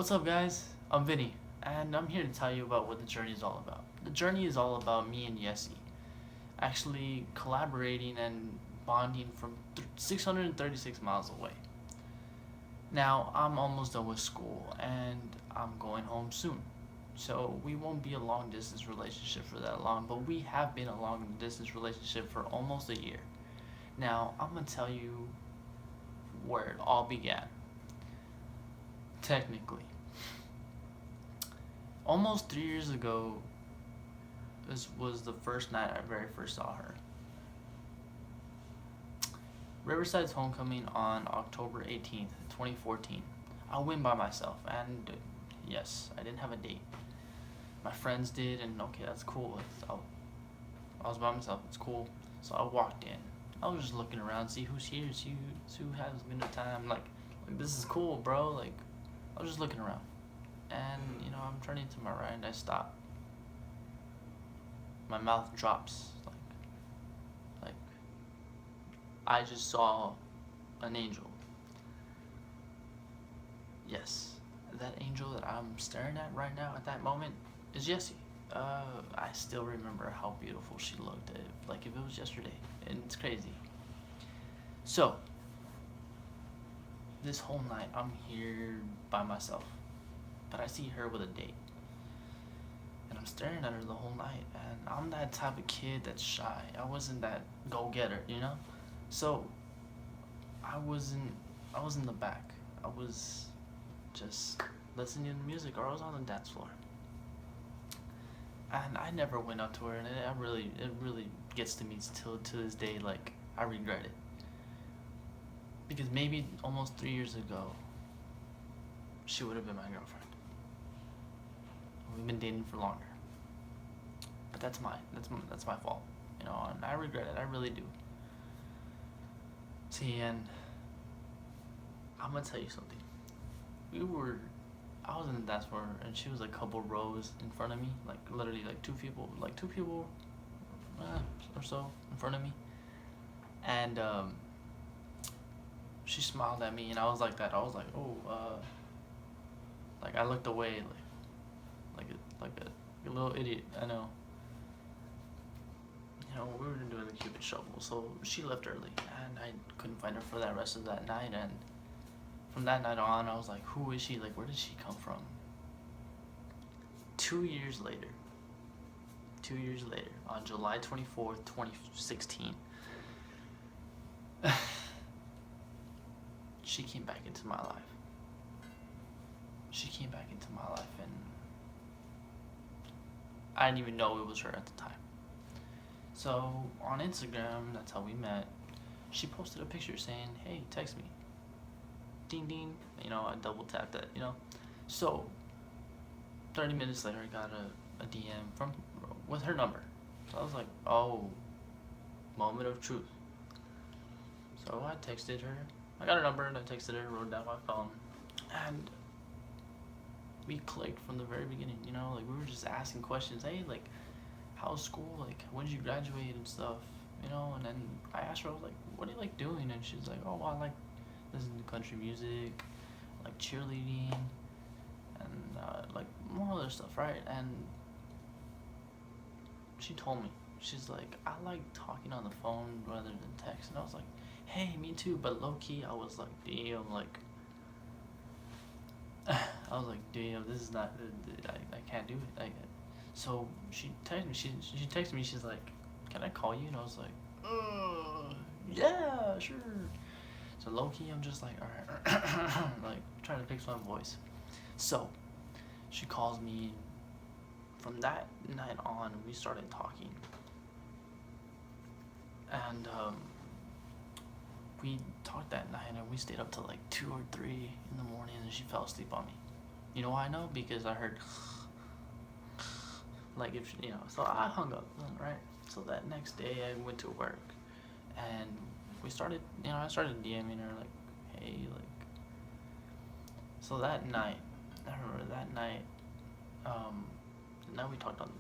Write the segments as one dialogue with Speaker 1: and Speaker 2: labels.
Speaker 1: What's up, guys? I'm Vinny, and I'm here to tell you about what the journey is all about. The journey is all about me and Yessie actually collaborating and bonding from 636 miles away. Now, I'm almost done with school, and I'm going home soon. So, we won't be a long distance relationship for that long, but we have been a long distance relationship for almost a year. Now, I'm gonna tell you where it all began. Technically, almost 3 years ago, this was the first night I very first saw her. Riverside's homecoming on October 18th, 2014. I went by myself, and yes, I didn't have a date. My friends did, and okay, that's cool. I was by myself, it's cool. So I walked in. I was just looking around, see who's here, see who has been a time. Like, this is cool, bro. Like, I was just looking around. And, I'm turning to my right, and I stop. My mouth drops. Like, I just saw an angel. Yes, that angel that I'm staring at right now at that moment is Jessie. I still remember how beautiful she looked, like if it was yesterday, and it's crazy. So, this whole night I'm here by myself, but I see her with a date, and I'm staring at her the whole night, and I'm that type of kid that's shy. I wasn't that go-getter. So, I was in the back. I was just listening to music, or I was on the dance floor. And I never went up to her, and it really gets to me till to this day. Like, I regret it, because maybe almost 3 years ago, she would have been my girlfriend. We've been dating for longer, but that's my fault, and I regret it. I really do. See, and I'm gonna tell you something. I was in the dance floor, and she was a couple rows in front of me, like literally like two people, or so in front of me, and she smiled at me, and I was like that. I was like, oh, like I looked away, like a little idiot. I know. We were doing the Cupid shuffle, so she left early, and I couldn't find her for that rest of that night. And from that night on, I was like, who is she? Like, where did she come from? 2 years later, on July 24th, 2016, she came back into my life. And I didn't even know it was her at the time. So, on Instagram, that's how we met, she posted a picture saying, hey, text me. Ding ding. I double tapped that. So, 30 minutes later, I got a DM with her number. So I was like, oh, moment of truth. So I texted her. I got her number, and I texted her, wrote it down my phone, and we clicked from the very beginning. Like, we were just asking questions. Hey, like, how's school? Like, when did you graduate and stuff? And then I asked her, I was like, what do you like doing? And she's like, oh, I like listening to country music, like cheerleading, and like more other stuff, right? And she told me, she's like, I like talking on the phone rather than text. And I was like, hey, me too. But low key, I was like, damn, like, I was like, damn, this is not, I can't do it. So she texted me. She texted me. She's like, can I call you? And I was like, yeah, sure. So low key, I'm just like, all right, like trying to fix my voice. So she calls me. From that night on, we started talking, and we talked that night, and we stayed up till like 2 or 3 in the morning, and she fell asleep on me. You know why I know? Because I heard like, if so I hung up, right? So that next day I went to work, and we started, I started DMing her like, hey, like. So that night, I remember that night,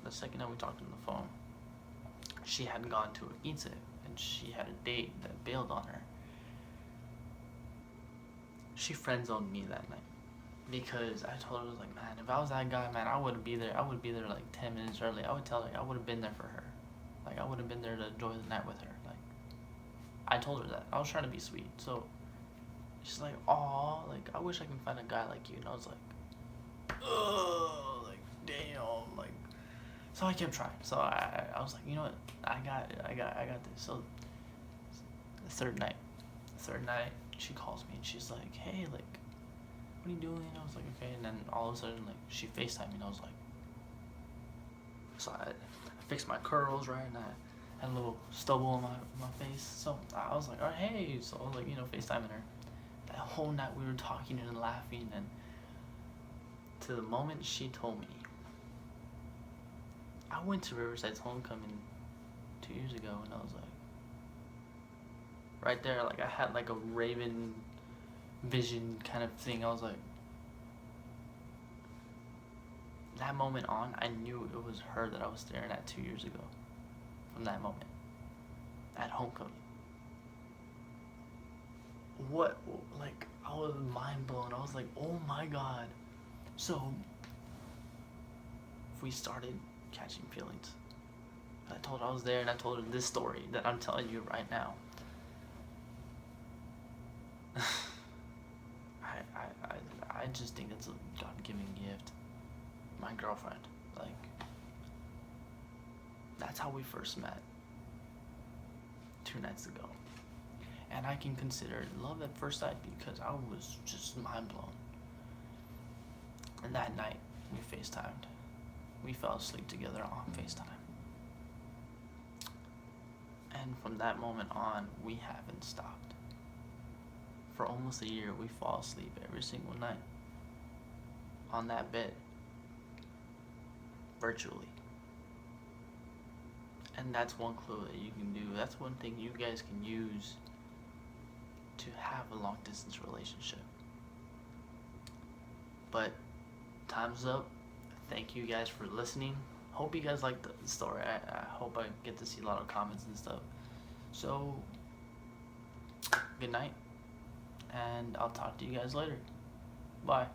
Speaker 1: the second night we talked on the phone, she had gone to a pizza, and she had a date that bailed on her. She friend zoned me that night. because I told her, I was like, man, if I was that guy, man, I would be there. I would be there like 10 minutes early. I would tell her I would have been there for her. Like I would have been there to enjoy the night with her. Like I told her that. I was trying to be sweet. So she's like, "Aw, like I wish I can find a guy like you." And I was like, "Ugh, like damn, like." So I kept trying. So I was like, you know what? I got this. So the third night, she calls me and she's like, "Hey, like, what are you doing?" I was like, "Okay." And then all of a sudden, like, she FaceTimed me and I was like, so I fixed my curls right and I had a little stubble on my face. So I was like, "All right, hey." So I was like, FaceTiming her. That whole night we were talking and laughing, and to the moment she told me, I went to Riverside's homecoming 2 years ago, and I was like, right there, like I had like a Raven vision kind of thing. I was like, that moment on, I knew it was her that I was staring at 2 years ago. From that moment, at homecoming. What, like, I was mind blown. I was like, oh my god. So, we started catching feelings. I told her I was there, and I told her this story that I'm telling you right now. I just think it's a God-given gift. My girlfriend, like, that's how we first met 2 nights ago. And I can consider it love at first sight because I was just mind blown. And that night, we FaceTimed. We fell asleep together on FaceTime. And from that moment on, we haven't stopped. For almost a year, we fall asleep every single night on that bed, virtually. And that's one clue that you can do. That's one thing you guys can use to have a long distance relationship. But time's up. Thank you guys for listening. Hope you guys liked the story. I hope I get to see a lot of comments and stuff. So, good night. And I'll talk to you guys later. Bye.